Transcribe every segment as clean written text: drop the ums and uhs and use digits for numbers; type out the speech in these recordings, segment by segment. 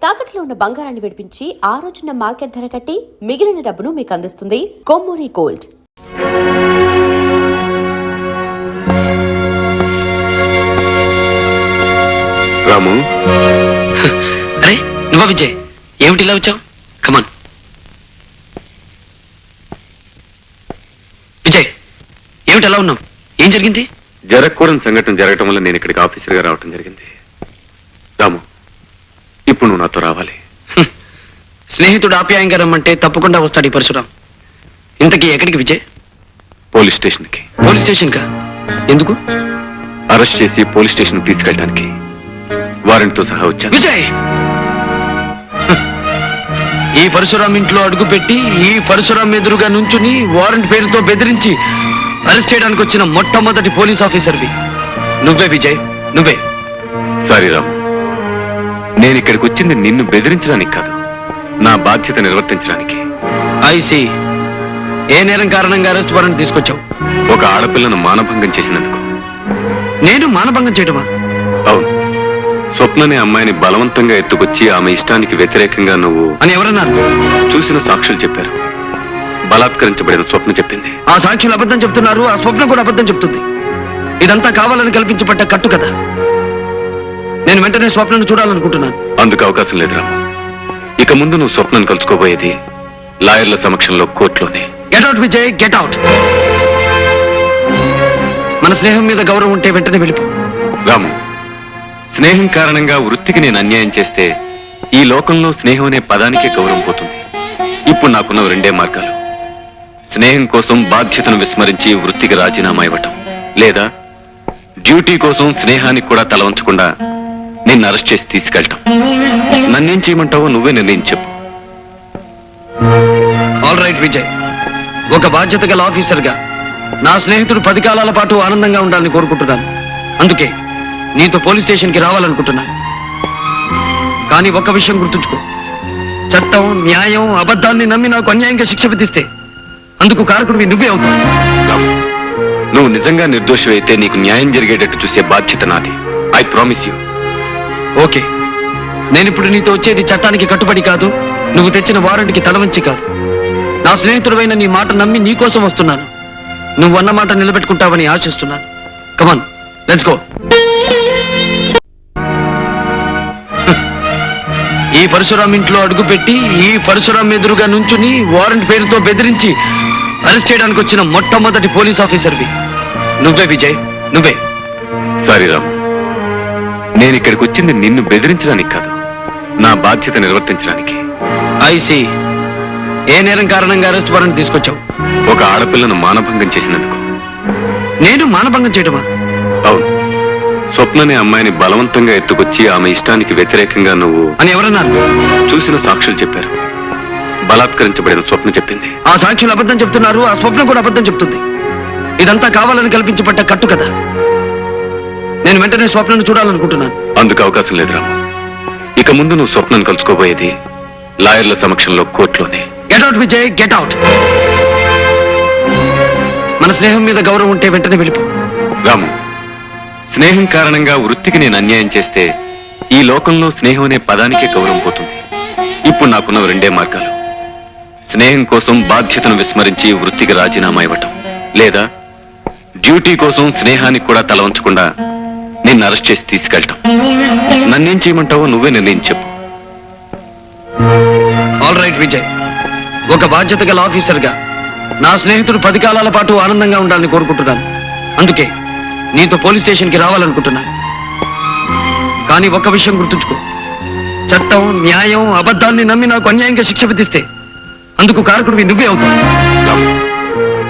తాకట్లో ఉన్న బంగారాన్ని విడిపించి ఆ రోజున మార్కెట్ ధర కట్టి మిగిలిన డబ్బును మీకు అందిస్తుంది కొమ్మూరి గోల్డ్. రాము, అరే నువ్వా విజయ్? ఏమిటి ఇలా వచ్చావు? కమాన్ విజయ్, ఏమిటి ఎలా ఉన్నావు? ఏం జరిగింది? జరగకూడని సంఘటన జరగటం వల్ల నేను ఇక్కడికి ఆఫీసర్గా రావటం జరిగింది. రాము, ఇప్పుడు నువ్వు నాతో రావాలి. స్నేహితుడు ఆప్యాయంగా రమ్మంటే తప్పకుండా వస్తాడు ఈ పరశురాం. ఇంతకీ ఎక్కడికి విజయ్? పోలీస్ స్టేషన్కి. పోలీస్ స్టేషన్ కా? ఎందుకు? అరెస్ట్ చేసి పోలీస్ స్టేషన్ తీసుకెళ్ళడానికి వారెంట్తో సహా వచ్చాను. విజయ్, ఈ పరశురాం ఇంట్లో అడుగుపెట్టి ఈ పరశురాం ఎదురుగా నుంచుని వారెంట్ పేరుతో బెదిరించి అరెస్ట్ చేయడానికి వచ్చిన మొట్టమొదటి పోలీస్ ఆఫీసర్వి నువ్వే విజయ్, నువ్వే. సారీ రాము, నేను ఇక్కడికి వచ్చింది నిన్ను బెదిరించడానికి కాదు, నా బాధ్యత నిర్వర్తించడానికి. ఐసి, ఏ నేరం కారణంగా అరెస్ట్ వారెంట్ తీసుకొచ్చావు? ఒక ఆడపిల్లను మానభంగం చేసినందుకు. నేను మానభంగం చేయటమా? అవును, స్వప్ననే అమ్మాయిని బలవంతంగా ఎత్తుకొచ్చి ఆమె ఇష్టానికి వ్యతిరేకంగా నువ్వు అని ఎవరన్నారు? చూసిన సాక్షులు చెప్పారు. బలాత్కరించబడిన స్వప్న చెప్పింది. ఆ సాక్షులు అబద్ధం చెప్తున్నారు, ఆ స్వప్న కూడా అబద్ధం చెప్తుంది. ఇదంతా కావాలని కల్పించబడ్డ కట్టు కదా. నేను వెంటనే స్వప్నను చూడాలనుకుంటున్నాను. అందుకు అవకాశం లేదు రాము. ఇక ముందు నువ్వు స్వప్నను కలుసుకోబోయేది లాయర్ల సమక్షంలో కోర్టులోనే. Get out Vijay, get out. మన స్నేహం మీద గౌరవం ఉంటే వెంటనే వెళ్ళిపో. రాము, స్నేహం కారణంగా వృత్తికి నేను అన్యాయం చేస్తే ఈ లోకంలో స్నేహం అనే పదానికే గౌరవం పోతుంది. ఇప్పుడు నాకున్న రెండే మార్గాలు: స్నేహం కోసం బాధ్యతను విస్మరించి వృత్తికి రాజీనామా ఇవ్వటం, లేదా డ్యూటీ కోసం స్నేహానికి కూడా తల వంచకుండా నిన్ను అరెస్ట్ చేసి తీసుకెళ్ళటం. నన్నేం చేయమంటావో నువ్వే నిర్ణయం చెప్పు. ఆల్ రైట్ విజయ్, ఒక బాధ్యత గల ఆఫీసర్గా నా స్నేహితుడు 10 కాలాల పాటు ఆనందంగా ఉండాలని కోరుకుంటున్నాను. అందుకే నీతో పోలీస్ స్టేషన్కి రావాలనుకుంటున్నాను. కానీ ఒక్క విషయం గుర్తుంచుకో, చట్టం, న్యాయం, అబద్ధాన్ని నమ్మి నాకు అన్యాయంగా శిక్ష విధిస్తే అందుకు కారకుడివి నువ్వే అవుతావు. నువ్వు నిజంగా నిర్దోషమైతే నీకు న్యాయం జరిగేటట్టు చూసే బాధ్యత నాది. I promise you. ఓకే, నేనిప్పుడు నీతో వచ్చేది చట్టానికి కట్టుబడి కాదు, నువ్వు తెచ్చిన వారెంట్కి తలవంచి కాదు. నా స్నేహితుడైన నీ మాట నమ్మి నీ కోసం వస్తున్నాను. నువ్వు అన్న మాట నిలబెట్టుకుంటావని ఆశిస్తున్నాను. కమాన్, లెట్స్ గో. ఈ పరశురాం ఇంట్లో అడుగుపెట్టి ఈ పరశురాం ఎదురుగా నుంచుని వారెంట్ పేరుతో బెదిరించి అరెస్ట్ చేయడానికి వచ్చిన మొట్టమొదటి పోలీస్ ఆఫీసర్వి నువ్వే విజయ్, నువ్వే. సారీ రాము, నేను ఇక్కడికి వచ్చింది నిన్ను బెదిరించడానికి కాదు, నా బాధ్యత నిర్వర్తించడానికి. ఐసి, ఏ నేరం కారణంగా అరెస్ట్ వారెంట్ తీసుకొచ్చావు? ఒక ఆడపిల్లను మానభంగం చేసినందుకు. నేను మానభంగం చేయటమా? అవును, స్వప్ననే అమ్మాయిని బలవంతంగా ఎత్తుకొచ్చి ఆమె ఇష్టానికి వ్యతిరేకంగా నువ్వు అని ఎవరన్నారు? చూసిన సాక్షులు చెప్పారు. బలాత్కరించబడిన స్వప్న చెప్పింది. ఆ సాక్షులు అబద్ధం చెప్తున్నారు, ఆ స్వప్న కూడా అబద్ధం చెప్తుంది. ఇదంతా కావాలని కల్పించబడ్డ కట్టు కదా. నేను వెంటనే స్వప్నను చూడాలనుకుంటున్నాను. అందుకు అవకాశం లేదు రాము. ఇక ముందు నువ్వు స్వప్నను కలుసుకోబోయేది లాయర్ల సమక్షంలో కోర్టులోనే. Get out Vijay, get out. మన స్నేహం మీద గౌరవం ఉంటే వెంటనే వెళ్ళిపో. రాము, స్నేహం కారణంగా వృత్తికి నేను అన్యాయం చేస్తే ఈ లోకంలో స్నేహం అనే పదానికే గౌరవం పోతుంది. ఇప్పుడు నాకున్న రెండే మార్గాలు: స్నేహం కోసం బాధ్యతను విస్మరించి వృత్తికి రాజీనామా ఇవ్వటం, లేదా డ్యూటీ కోసం స్నేహానికి కూడా తల వంచకుండా నిన్ను అరెస్ట్ చేసి తీసుకెళ్ళటం. నన్నేం చేయమంటావో నువ్వే నిర్ణయం చెప్పు. ఆల్ రైట్ విజయ్, ఒక బాధ్యత గల ఆఫీసర్గా నా స్నేహితుడు 10 కాలాల పాటు ఆనందంగా ఉండాలని కోరుకుంటున్నాను. అందుకే నీతో పోలీస్ స్టేషన్కి రావాలనుకుంటున్నాను. కానీ ఒక్క విషయం గుర్తుంచుకో, చట్టం, న్యాయం, అబద్ధాన్ని నమ్మి నాకు అన్యాయంగా శిక్ష విధిస్తే అందుకు కారకుడివి నువ్వే అవుతావు.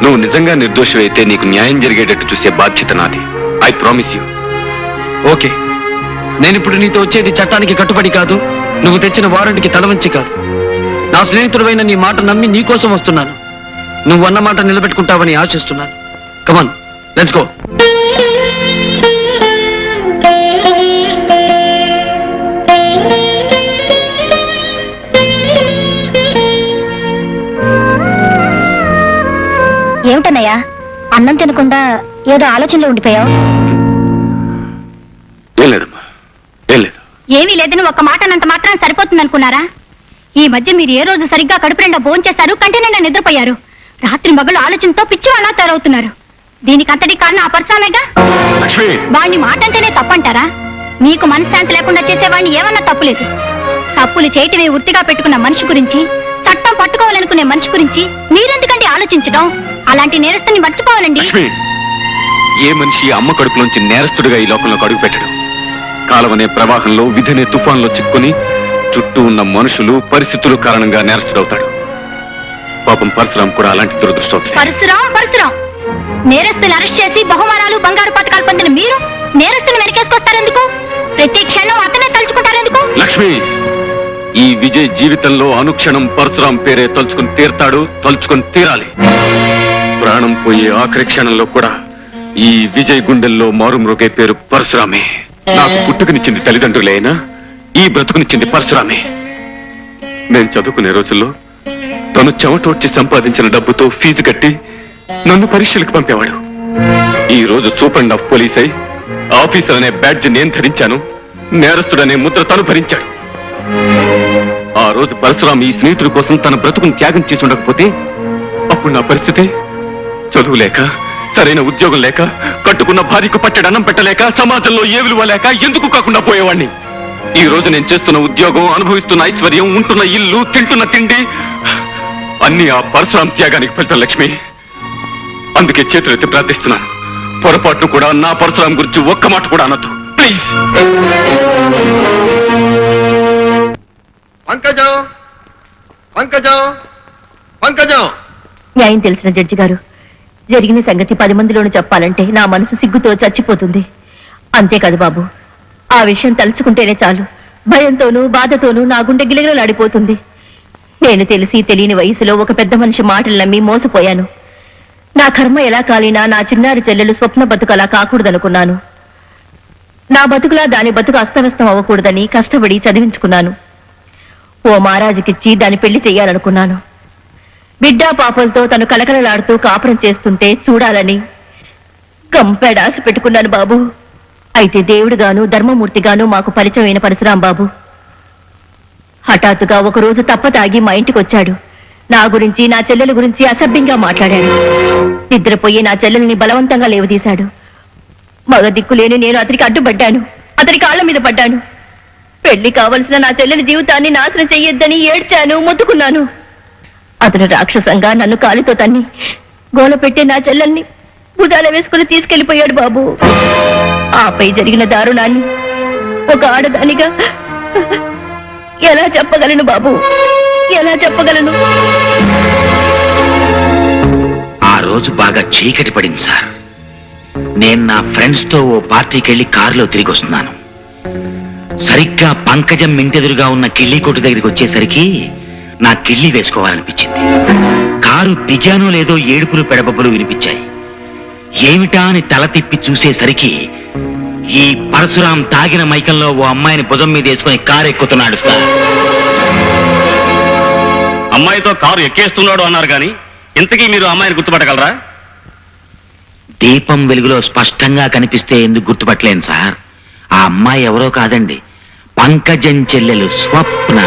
నువ్వు నిజంగా నిర్దోషమైతే నీకు న్యాయం జరిగేటట్టు చూసే బాధ్యత నాది. I promise you. ఓకే, నేనిప్పుడు నీతో వచ్చేది చట్టానికి కట్టుబడి కాదు, నువ్వు తెచ్చిన వారెంట్కి తలవంచి కాదు. నా స్నేహితుడైన నీ మాట నమ్మి నీ కోసం వస్తున్నాను. నువ్వు అన్న మాట నిలబెట్టుకుంటావని ఆశిస్తున్నాను. కమాన్, లెట్స్ గో. ఏమిటన్నయ్యా, అన్నం తినకుండా ఏదో ఆలోచనలో ఉండిపోయావు? ఏం లేదమ్మా, ఏం లేదు. ఏమీ లేదని ఒక మాట అన్నంత మాత్రం సరిపోతుందనుకున్నారా? ఈ మధ్య మీరు ఏ రోజు సరిగ్గా కడుపు నిండా భోంచేశారు, కంటి నిండా నిద్రపోయారు. రాత్రి మగలు ఆలోచనతో పిచ్చివాళ్ళ తయారవుతున్నారు. దీనికి అంతటి కారణం ఆ పరశురామేగా. లక్ష్మి, వాణ్ణి మాట అంటేనే తప్పంటారా? మీకు మనశ్శాంతి లేకుండా చేసేవాడిని ఏమన్నా తప్పులేదు. తప్పులు చేయటమే వృత్తిగా పెట్టుకున్న మనిషి గురించి, చట్టం పట్టుకోవాలనుకునే మనిషి గురించి మీరెందుకంటే ఆలోచించడం? అలాంటి నేరస్తుని మర్చిపోవాలండి. లక్ష్మి, ఏ మనిషి అమ్మ కడుపులోంచి నేరస్తుడిగా ఈ లోకంలోకి అడుగు పెట్టడు. కాలమనే ప్రవాహంలో, విధనే తుఫాన్లో చిక్కుని చుట్టూ ఉన్న మనుషులు, పరిస్థితులు కారణంగా నేరస్తుడవుతాడు. పాపం పరశురాం కూడా అలాంటి దురదృష్టవుతాడు. పరశురాం నేరస్తుని అరెస్ట్ చేసి బహుమానాలు, బంగారు పథకాలు పొందిన మీరు నేరస్తుని వెనకేసుకొస్తారెందుకు? ప్రతి క్షణం అతనే తలుచుకుంటారెందుకు? లక్ష్మి, ఈ విజయ్ జీవితంలో అనుక్షణం పరశురాం పేరే తలుచుకుని తీరతాడు, తలుచుకుని తీరాలి. ప్రాణం పోయే ఆఖరి క్షణంలో కూడా ఈ విజయ్ గుండెల్లో మారుమ్రోగే పేరు పరశురామే. నాకు పుట్టుకనిచ్చింది తల్లిదండ్రులే అయినా ఈ బ్రతుకునిచ్చింది పరశురామే. నేను చదువుకునే రోజుల్లో తను చెమటోడ్చి సంపాదించిన డబ్బుతో ఫీజు కట్టి నన్ను పరీక్షలకు పంపేవాడు. ఈ రోజు సూపరింట్ ఆఫ్ పోలీస్ అయి ఆఫీసర్ అనే బ్యాడ్జ్ నేను ధరించాను, నేరస్తుడనే ముద్ర తను భరించాడు. ఆ రోజు పరశురాం ఈ స్నేహితుడి కోసం తన బ్రతుకుని త్యాగం చేసి ఉండకపోతే అప్పుడు నా పరిస్థితి చదువు లేక, సరైన ఉద్యోగం లేక, కట్టుకున్న భార్యకు పట్టెడు అన్నం పెట్టలేక, సమాజంలో ఏ విలువ లేక ఎందుకు కాకుండా పోయేవాణ్ణి. ఈ రోజు నేను చేస్తున్న ఉద్యోగం, అనుభవిస్తున్న ఐశ్వర్యం, ఉంటున్న ఇల్లు, తింటున్న తిండి అన్ని ఆ పరశురాం త్యాగానికి ఫలితం లక్ష్మి. అందుకే చేతులెత్తి ప్రార్థిస్తున్నాను, పొరపాటు కూడా నా పరశురాం గురించి ఒక్క మాట కూడా అనొద్దు ప్లీజ్. పంకజం, పంకజం, పంకజం. న్యాయం తెలిసిన జడ్జి గారు, జరిగిన సంగతి 10 మందిలోనూ చెప్పాలంటే నా మనసు సిగ్గుతో చచ్చిపోతుంది. అంతేకాదు బాబు, ఆ విషయం తలుచుకుంటేనే చాలు భయంతోనూ బాధతోనూ నా గుండె గిలగిలలాడిపోతుంది. నేను తెలిసి తెలియని వయసులో ఒక పెద్ద మనిషి మాటలు నమ్మి మోసపోయాను. నా కర్మ ఎలా కాలినా నా చిన్నారి చెల్లెలు స్వప్న బతుకు అలా కాకూడదనుకున్నాను. నా బతుకులా దాని బతుకు అస్తవ్యస్తం అవ్వకూడదని కష్టపడి చదివించుకున్నాను. ఓ మహారాజుకిచ్చి దాని పెళ్లి చెయ్యాలనుకున్నాను. బిడ్డా పాపలతో తను కలకలలాడుతూ కాపురం చేస్తుంటే చూడాలని గంపెడాశ పెట్టుకున్నాను బాబు. అయితే దేవుడుగాను ధర్మమూర్తిగాను మాకు పరిచయమైన పరశురాం బాబు హఠాత్తుగా ఒకరోజు తప్పతాగి మా ఇంటికి వచ్చాడు. నా గురించి, నా చెల్లెల గురించి అసభ్యంగా మాట్లాడాడు. నిద్రపోయి నా చెల్లెల్ని బలవంతంగా లేవదీశాడు. మగ దిక్కులేని నేను అతనికి అడ్డుపడ్డాను, అతని కాళ్ల మీద పడ్డాను. పెళ్లి కావలసిన నా చెల్లెలి జీవితాన్ని నాశనం చెయ్యొద్దని ఏడ్చాను, మొత్తుకున్నాను. అతను రాక్షసంగా నన్ను కాలితో తన్ని గోల పెట్టే నా చెల్లెల్ని భుజాల వేసుకుని తీసుకెళ్లిపోయాడు బాబు. ఆపై జరిగిన దారుణాన్ని ఒక ఆడదానిగా ఎలా చెప్పగలను బాబు, ఎలా చెప్పగలను? ఆ రోజు బాగా చీకటి పడింది సార్. నేను నా ఫ్రెండ్స్ తో ఓ పార్టీకి వెళ్లి కారులో తిరిగి వస్తున్నాను. సరిగ్గా పంకజం ఇంటెదురుగా ఉన్న కిళ్ళీ కొట్టు దగ్గరికి వచ్చేసరికి నా కిళ్ళీ వేసుకోవాలనిపించింది. కారు దిగానో లేదో ఏడుపులు పెడబబ్బులు వినిపించాయి. ఏమిటా అని తల తిప్పి చూసేసరికి ఈ పరశురాం తాగిన మైకంలో ఓ అమ్మాయిని భుజం మీద వేసుకుని కారు ఎక్కుతున్నాడు సార్. అమ్మాయితో కారు ఎక్కేస్తున్నాడు అన్నారు కానీ ఇంతకీ మీరు అమ్మాయిని గుర్తుపట్టగలరా? దీపం వెలుగులో స్పష్టంగా కనిపిస్తే ఎందుకు గుర్తుపట్టలేను సార్. ఆ అమ్మాయి ఎవరో కాదండి, పంకజం చెల్లెలు స్వప్న.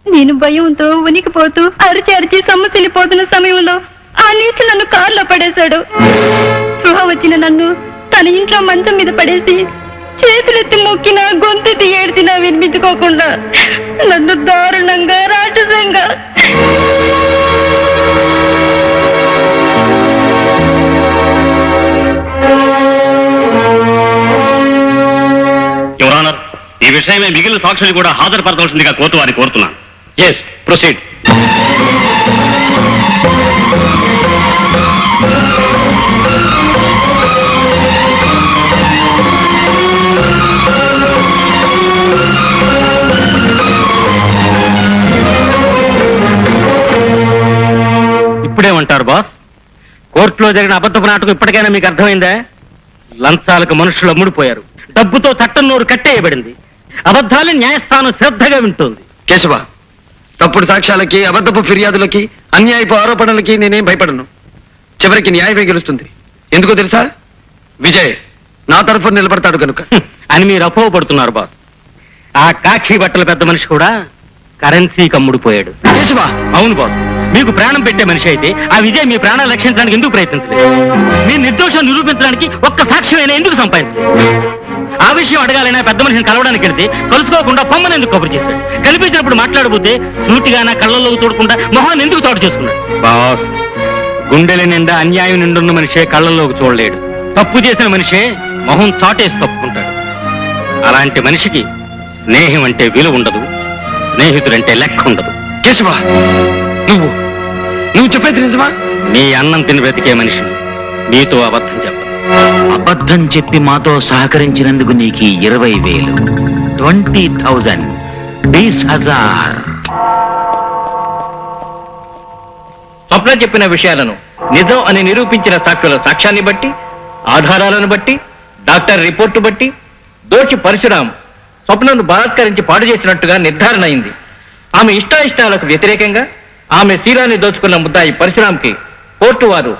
నేను భయంతో ఉనికిపోతూ అరిచి అరిచి సొమ్మసిల్లిపోతున్న సమయంలో ఆ నీటి నన్ను కారులో పడేశాడు. స్పృహ వచ్చిన నన్ను తన ఇంట్లో మంచం మీద పడేసి చేతులెత్తి మొక్కినా గొంతెత్తి ఏడ్చినా వినిపించుకోకుండా నన్ను దారుణంగా రాక్షసంగా యువర్ ఆనర్, ఈ విషయమే మిగిలిన సాక్షులు కూడా హాజరుపరచవలసిందిగా కోర్టు వారిని కోరుతున్నాను. Yes, proceed. ఇప్పుడేమంటారు బాస్? కోర్టులో జరిగిన అబద్ధపు నాటకం ఇప్పటికైనా మీకు అర్థమైందా? లంచాలకు మనుషులు అమ్ముడిపోయారు, డబ్బుతో చట్టం నోరు కట్టేయబడింది, అబద్ధాలను న్యాయస్థానం శ్రద్ధగా వింటోంది. కేశవ, తప్పుడు సాక్ష్యాలకి, అబద్ధపు ఫిర్యాదులకి, అన్యాయపు ఆరోపణలకి నేనేం భయపడను. చివరికి న్యాయమే గెలుస్తుంది. ఎందుకో తెలుసా? విజయ్ నా తరఫున నిలబడతాడు కనుక. అని మీరు అపోహపడుతున్నారు బాస్. ఆ కాక్షి బట్టల పెద్ద మనిషి కూడా కరెన్సీ కమ్ముడిపోయాడు. కేశవ, అవును బాస్. మీకు ప్రాణం పెట్టే మనిషి అయితే ఆ విజయ్ మీ ప్రాణాలు రక్షించడానికి ఎందుకు ప్రయత్నించలేదు? మీ నిర్దోషం నిరూపించడానికి ఒక్క సాక్ష్యమైనా ఎందుకు సంపాదించలేదు? ఆ విషయం అడగాలైనా పెద్ద మనిషిని కలవడానికి వెళ్తే కలుసుకోకుండా పొమ్మని ఎందుకు కబురు చేశాడు? కనిపించినప్పుడు మాట్లాడబోతే సూటిగా నా కళ్ళల్లో చూడకుండా మొహాన్ని ఎందుకు చాటు చేసుకున్నాడు? బాస్, గుండెల నిండా అన్యాయం నిండున్న మనిషే కళ్ళల్లోకి చూడలేడు. తప్పు చేసిన మనిషే మొహం చాటేసి తప్పుకుంటాడు. అలాంటి మనిషికి స్నేహం అంటే విలువ ఉండదు, స్నేహితుడంటే లెక్క ఉండదు. కేశవ, నువ్వు చెప్పేది నిజమా? నీ అన్నం తిని బ్రతికే మనిషి నీతో అబద్ధం చెప్పదు. అబద్ధం చెప్పి మాతో సహకరించినందుకు నీకు 20,000, 20,000, 20,000. స్వప్న చెప్పిన విషయాలను నిజం అని నిరూపించిన సాక్షుల సాక్ష్యాన్ని బట్టి, ఆధారాలను బట్టి, డాక్టర్ రిపోర్టు బట్టి దోషి పరశురాం స్వప్నను బలాత్కరించి పాడు చేసినట్టుగా నిర్ధారణ అయింది. ఆమె ఇష్టాయిష్టాలకు వ్యతిరేకంగా ఆమె శీలాన్ని దోచుకున్న ముద్దాయి పరశురాంకి కోర్టు వారు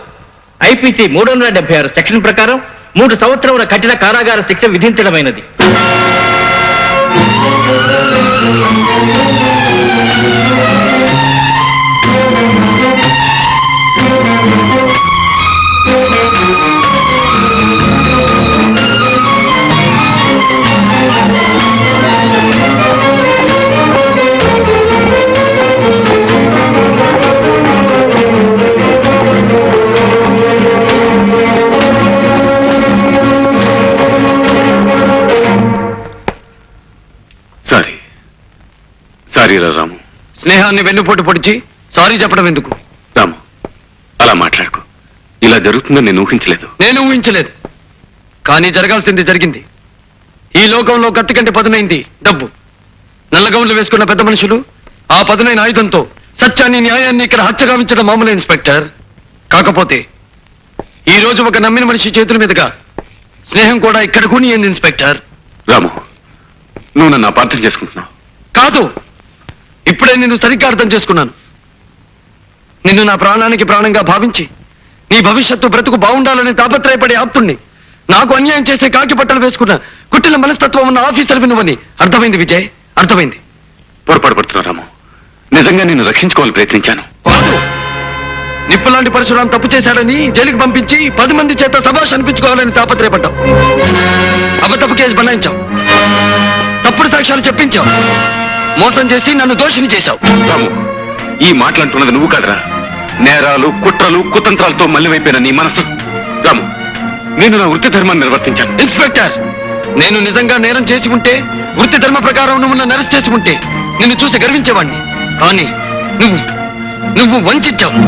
ఐపీసీ 376 సెక్షన్ ప్రకారం 3 సంవత్సరముల కఠిన కారాగార శిక్ష విధించడమైనది. సారీ రాము. స్నేహాన్ని వెన్నుపోటు పొడిచి సారీ చెప్పడం ఎందుకు? రాము, అలా మాట్లాడుకో. ఇలా జరుగుతుందని నేను ఊహించలేదు. నేను ఊహించలేదు, కానీ జరగాల్సింది జరిగింది. ఈ లోకంలో కత్తి కంటే పదునైంది డబ్బు. నల్లగౌన్లు వేసుకున్న పెద్ద మనుషులు ఆ పదునైన ఆయుధంతో సత్యాన్ని, న్యాయాన్ని ఇక్కడ హత్యగావించడం మామూలు ఇన్స్పెక్టర్. కాకపోతే ఈ రోజు ఒక నమ్మిన మనిషి చేతుల మీదుగా స్నేహం కూడా ఇక్కడ కూనియంది ఇన్స్పెక్టర్. రాము, నువ్వు నన్ను అపార్థం చేసుకుంటున్నావు. కాదు, ఇప్పుడే నిన్ను సరిగ్గా అర్థం చేసుకున్నాను. నిన్ను నా ప్రాణానికి ప్రాణంగా భావించి నీ భవిష్యత్తు బ్రతుకు బాగుండాలని తాపత్రయపడే ఆప్తుణ్ణి, నాకు అన్యాయం చేసే కాకి బట్టలు వేసుకున్న కుట్టిన మనస్తత్వం ఉన్న ఆఫీసర్ వినువని అర్థమైంది విజయ్, అర్థమైంది. పొరపాటు పడుతున్నా రాము. నిజంగా నిన్ను రక్షించుకోవాలని ప్రయత్నించాను. కాదు, నిప్పులాంటి పరశురాం తప్పు చేశాడని జైలుకి పంపించి 10 మంది చేత సభాష్ అనిపించుకోవాలని తాపత్రయపడ్డావు. అబద్ధపు కేసు బనాయించావు, తప్పుడు సాక్ష్యాలు చెప్పించావు, మోసం చేసి నన్ను దోషిని చేశావు. రాము, ఈ మాటలంటున్నది నువ్వు కాదురా. నేరాలు, కుట్రలు, కుతంత్రాలతో మళ్ళీవైపోయిన నీ మనసు. రాము, నేను నా వృత్తి ధర్మాన్ని నిర్వర్తించాను. ఇన్స్పెక్టర్, నేను నిజంగా నేరం చేసి ఉంటే, వృత్తి ధర్మ ప్రకారం నువ్వు నన్ను అరెస్ట్ చేసి ఉంటే నిన్ను చూసి గర్వించేవాణ్ణి. కానీ నువ్వు వంచావు.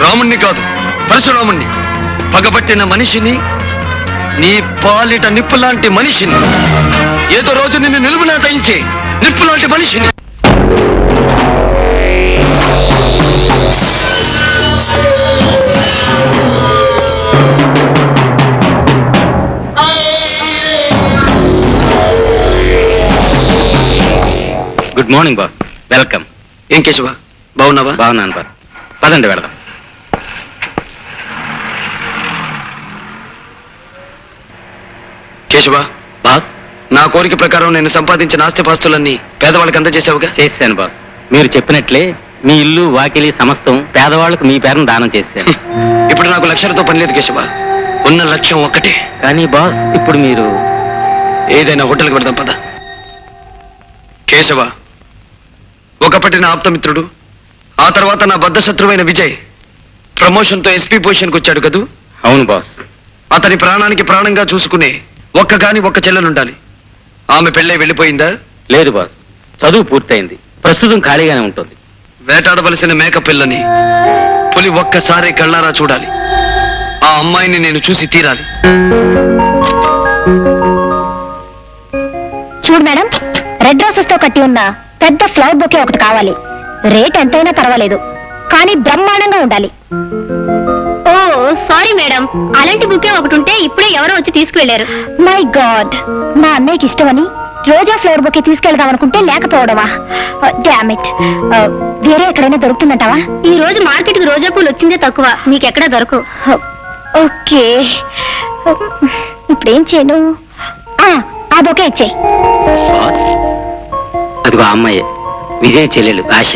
రాముణ్ణి కాదు, పరశురాముణ్ణి, పగబట్టిన మనిషిని, నీ పాలిట నిప్పులాంటి మనిషిని, ఏదో రోజు నిన్ను నిలువునా దయించే నిప్పులాంటి మనిషిని. Good morning boss. వెల్కమ్. ఏం కేశవ, బాగున్నావా? బాగున్నాను బాస్. పదండి వెళదాం. కేశవ బాస్, నా కోరిక ప్రకారం నేను సంపాదించిన ఆస్తిపాస్తులన్నీ పేదవాళ్ళకి అందజేశావుగా? చేశాను బాస్. మీరు చెప్పినట్లే మీ ఇల్లు, వాకిలి సమస్తం పేదవాళ్ళకు మీ పేరును దానం చేశాను. ఇప్పుడు నాకు లక్షలతో పని లేదు కేశవ, ఉన్న లక్ష్యం ఒక్కటే. కానీ బాస్, ఇప్పుడు మీరు ఏదైనా హోటల్కి పెడదాం పద. కేశవ, ఒకప్పటి నా ఆప్తమిత్రుడు, ఆ తర్వాత నా బద్ధ శత్రువైన విజయ్ ప్రమోషన్తో ఎస్పీ పొజిషన్కి వచ్చాడు కదూ? అవును బాస్. అతని ప్రాణానికి ప్రాణంగా చూసుకునే ఒక్క చెల్లెలుండాలి. ఆమె పెళ్ళై వెళ్ళిపోయిందా? లేదు బాస్, చదువు పూర్తయింది, ప్రస్తుతం ఖాళీగానే ఉంటుంది. వేటాడవలసిన మేక పిల్లని పులి ఒక్కసారి కళ్ళారా చూడాలి. ఆ అమ్మాయిని నేను చూసి తీరాలి. చూడు మేడం, రెడ్ రోజెస్ తో కట్టి ఉన్న పెద్ద ఫ్లవర్ బొకే ఒకటి కావాలి. రేట్ ఎంతైనా పర్వాలేదు, కానీ బ్రహ్మాండంగా ఉండాలి. ఓ సారీ మేడం, అలాంటి బుకే ఒకటి ఉంటే ఇప్పుడే ఎవరో వచ్చి తీసుకువెళ్లారు. మై గాడ్, మా అన్నయ్యకి ఇష్టమని రోజా ఫ్లవర్ బొకే తీసుకెళ్దాం అనుకుంటే లేకపోవడమా? Damn it. వేరే ఎక్కడైనా దొరుకుతుందంటావా? ఈ రోజు మార్కెట్ కి రోజా పూలు వచ్చిందే తక్కువ, మీకెక్కడా దొరకవు. ఓకే, ఇప్పుడేం చేయను? ఆ బొకే ఇచ్చేయి. అదిగో ఆ అమ్మాయి విజయ్ చెల్లెలు ఆశ.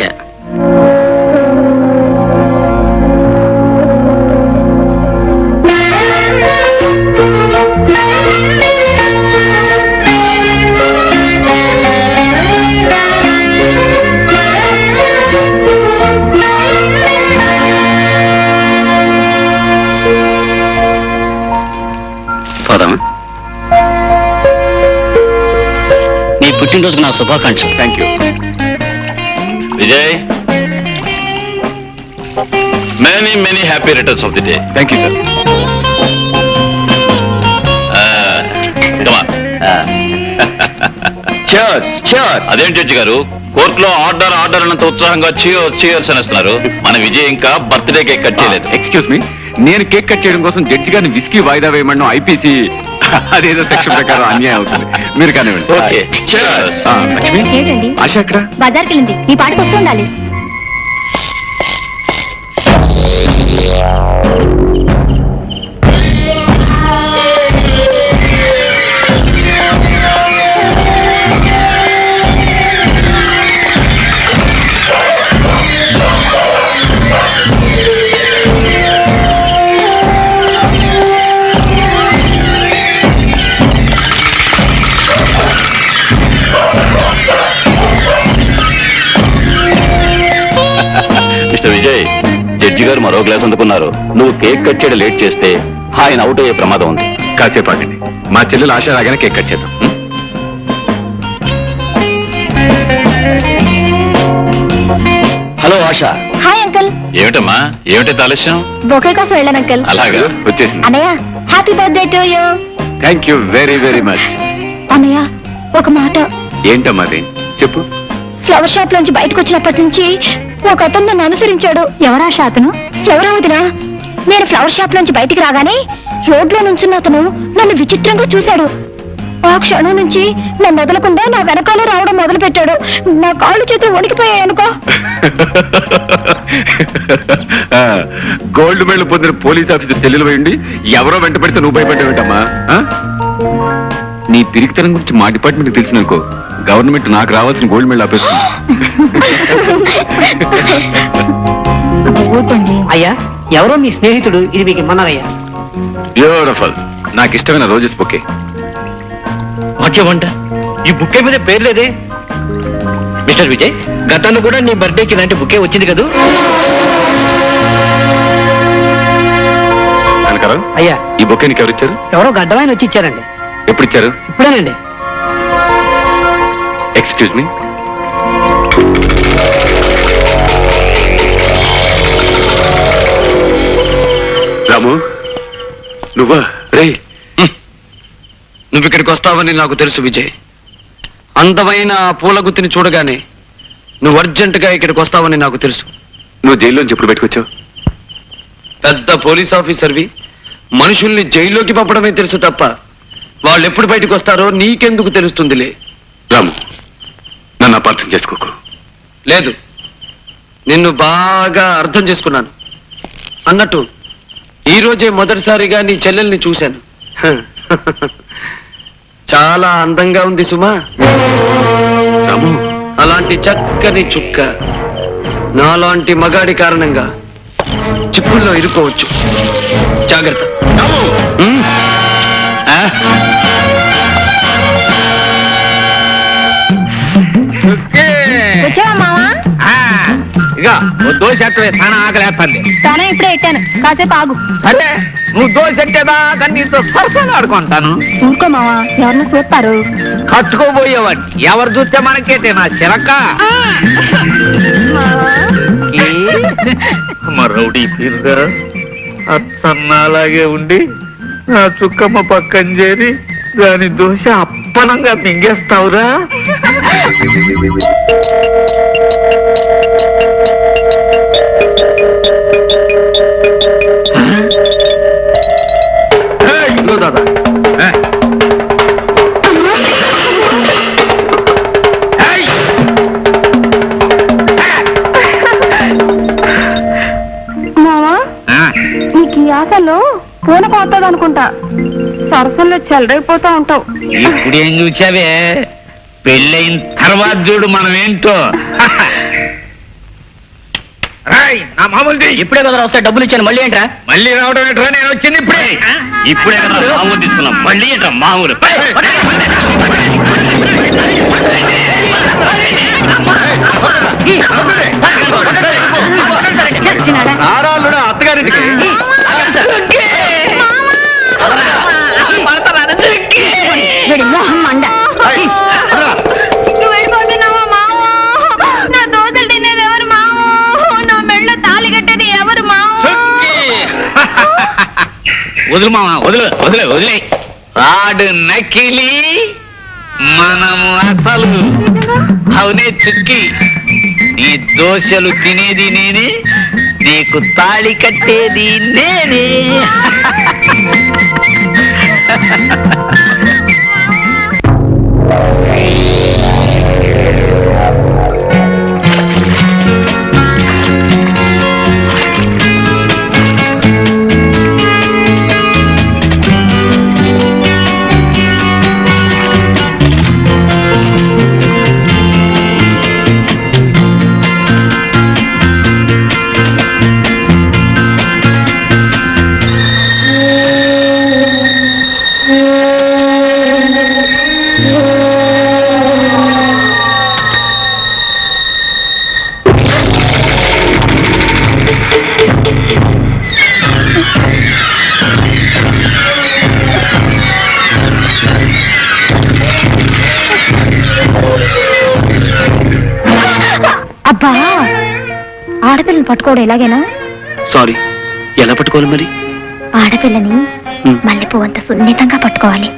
పోదాం. నీ పుట్టినరోజుకు నా శుభాకాంక్షలు. Thank you Vijay. Many many happy returns of the day. Thank you sir. అదేంటి జడ్జి గారు, కోర్టులో ఆర్డర్ ఆర్డర్ అన్నంత ఉత్సాహంగా చేయర్స్ అనేస్తున్నారు. మన విజయ్ ఇంకా బర్త్డే కేక్ కట్ చేయలేదు. ఎక్స్క్యూజ్ మీ, నేను కేక్ కట్ చేయడం కోసం జడ్జి గారిని విస్కీ వాయిదా వేయమని ఐపీసీ అదేదో సెక్షన్ ప్రకారం అన్యాయం అవుతుంది. మీరు కానివ్వండి. ఓకే లక్ష్మి, ఏంటండి? ఆశ అక్కడ బజార్కి వెళ్ళింది. ఈ పాటకు వస్తూ ఉండాలి. మిస్టర్ విజయ్, జడ్జి గారు మరో గ్లాస్ అందుకున్నారు. నువ్వు కేక్ కట్ చేయడం లేట్ చేస్తే ఆయన అవుట్ అయ్యే ప్రమాదం ఉంది. కాసేపు ఆగండి, మా చెల్లెలు ఆశ రాగానే కేక్ కట్ చేద్దాం. హలో ఆశ. Hi uncle. ఏమిటమ్మా, ఏమిటి ఆలస్యం? బొకే కోసం వెళ్ళాను అంకుల్. అలాగా, వచ్చేసింది. అన్నయ్య, happy birthday to you. Thank you very very much. అన్నయ్య, ఒక మాట. ఏంటమ్మా అది, చెప్పు. ఫ్లవర్ షాప్ నుంచి బయటకు వచ్చినప్పటి నుంచి ఒక అతను నన్ను అనుసరించాడు. ఎవరా అతను? ఎవరా వదినా? నేను ఫ్లవర్ షాప్ నుంచి బయటికి రాగానే రోడ్లో నుంచున్న అతను నన్ను విచిత్రంగా చూశాడు. ఆ క్షణం నుంచి నన్ను వదలకుండా నా వెనకాల రావడం మొదలు పెట్టాడు. నా కాళ్ళు చేతులు వణికిపోయాయి అనుకో. గోల్డ్ మెడల్ పొందిన పోలీస్ ఆఫీసర్ చెల్లెలు పోయింది ఎవరో వెంట పెడితే నువ్వు భయపడ్డావేంటమ్మా? నీ పిరికితనం గురించి మా డిపార్ట్మెంట్ తెలిసిననుకో, గవర్నమెంట్ నాకు రావాల్సిన గోల్డ్ మెడల్ ఆపేస్తుంది. అయ్యా, ఎవరో మీ స్నేహితుడు ఇది మీకు ఇమ్మన్నారయ్యా. బ్యూటిఫుల్, నాకు ఇష్టమైన రోజెస్ బొకే. వాక్యమంట, ఈ బుక్కే మీద పేరు లేదే. మిస్టర్ విజయ్, గతంలో కూడా నీ బర్త్డేకి ఇలాంటి బుక్కే వచ్చింది కదూ? కనకరావు, అయ్యా, ఈ బొకే నీకు ఎవరు ఇచ్చారు? ఎవరో గడ్డమైన వచ్చి ఇచ్చారండి. ఎప్పుడు ఇచ్చారు? ఇప్పుడేనండి. Excuse me. రాము, నువ్వా? రే, నువ్వు ఇక్కడికి వస్తావని నాకు తెలుసు విజయ్. అందమైన ఆ పూల గుత్తిని చూడగానే నువ్వు అర్జెంటుగా ఇక్కడికి వస్తావని నాకు తెలుసు. నువ్వు జైల్లోంచి ఎప్పుడు బయటకు వచ్చావు? పెద్ద పోలీస్ ఆఫీసర్వి, మనుషుల్ని జైల్లోకి పంపడమే తెలుసు తప్ప వాళ్ళు ఎప్పుడు బయటకు వస్తారో నీకెందుకు తెలుస్తుందిలే. రాము, నన్ను అపార్థం చేసుకోకు. లేదు, నిన్ను బాగా అర్థం చేసుకున్నాను. అన్నట్టు ఈ రోజే మొదటిసారిగా నీ చెల్లెల్ని చూశాను. చాలా అందంగా ఉంది సుమా. రాము, అలాంటి చక్కని చుక్క నాలాంటి మగాడి కారణంగా చిక్కుల్లో ఇరుకోవచ్చు. జాగ్రత్త. ఉమ్. ఆ? వచ్చావా మావా? ఇక దోశ చాలా ఆకలేస్తుంది. తానే ఇప్పుడే పెట్టాను, కాసేపు ఆగు. సరే, నువ్వు దోశ ఎట్టేదా కానీ నీతో సరసంగా ఆడుకుంటాను. ఊరుకో మావా, ఎవరిని చూస్తారు. కట్టుకోబోయేవాడు ఎవరు చూస్తే మనకేటే నా చిరక. రౌడీ పీరుగా అత్తన్న అలాగే ఉండి నా చుక్కమ్మ పక్కన చేరి దాని దోశ అప్పనంగా మింగేస్తావురా. దాదా, మావా, నీకు ఈ ఆశలో పూన పోతుంది అనుకుంటా. సరసంలో చెలరైపోతూ ఉంటావు. ఇప్పుడేం చూసావే, పెళ్ళైన తర్వాత చూడు మనం ఏంటో. నా మామూలుది ఇప్పుడే కదా వస్తే డబ్బులు ఇచ్చాను, మళ్ళీ ఏంట్రా? మళ్ళీ రావడం ఏంట్రా? నేను వచ్చింది ఇప్పుడే. ఇప్పుడే కదా మామూలు తీసుకున్నాం, మళ్ళీ ఏంట్రా మామూలు? నారాళ్ళుడు అత్తగారింటికి వీడి మొహం మండ. నువ్వు వెళ్ళిపోతున్నావా మావో? నా దోశలు తినేది ఎవరు మావో? నా మెళ్ళ తాళి కట్టేది ఎవరు మావో? వదులు మామ, వదులు వదిలే వదిలే. ఆడు నకిలీ, మనము అసలు. అవునే చుక్కి, నీ దోశలు తినేది నేనే, నీకు తాళి కట్టేది నేనే. అబ్బా, ఆడపిల్లని పట్టుకోవడం ఎలాగైనా? సారీ, ఎలా పట్టుకోవాలి మరి? ఆడపిల్లని మల్లెపూ అంత సున్నితంగా పట్టుకోవాలి.